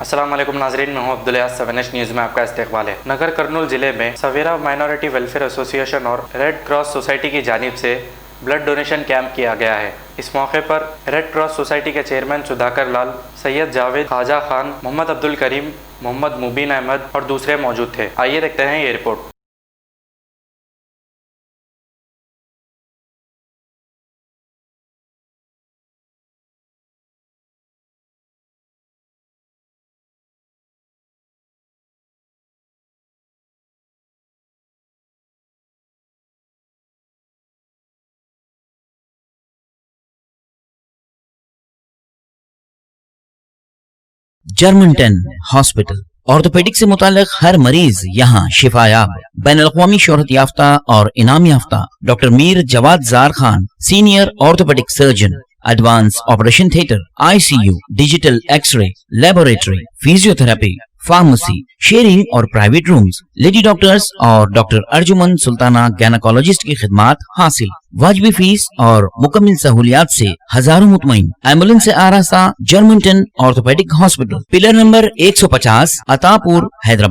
अस्सलाम वालेकुम नाजरीन, मैं हूं अब्दुल यास। 7H न्यूज़ में आपका इस्तकबाल है। नगर कर्नूल जिले में सवेरा माइनॉरिटी वेलफेयर एसोसिएशन और रेड क्रॉस सोसाइटी की जानिब से ब्लड डोनेशन कैंप किया गया है। इस मौके पर रेड क्रॉस सोसाइटी के चेयरमैन सुधाकर लाल, सैयद जावेद, खाजा खान, मोहम्मद अब्दुल करीम, मोहम्मद मुबीन अहमद और दूसरे मौजूद थे। आइए देखते हैं ये रिपोर्ट। जर्मनटन हॉस्पिटल ऑर्थोपेडिक से मुताल्लिक हर मरीज यहाँ शिफायाब। बैनुल-अक़वामी शोहरत याफ्ता और इनाम याफ्ता doctor Mir Jawad Zar Khan, senior orthopaedic surgeon, advance operation theatre, ICU, digital x ray, laboratory, physiotherapy, pharmacy, sharing और प्राइवेट रूम्स, लेडी डॉक्टर्स और डॉक्टर अर्जुमन सुल्ताना गैनकोलॉजिस्ट की खिदमात हासिल। वाजबी फीस और मुकम्मल सहूलियात से हजारों मुतमईन। एम्बुलेंस से आरास्ता Germanton orthopaedic hospital, pillar number 150, Attapur, Hyderabad.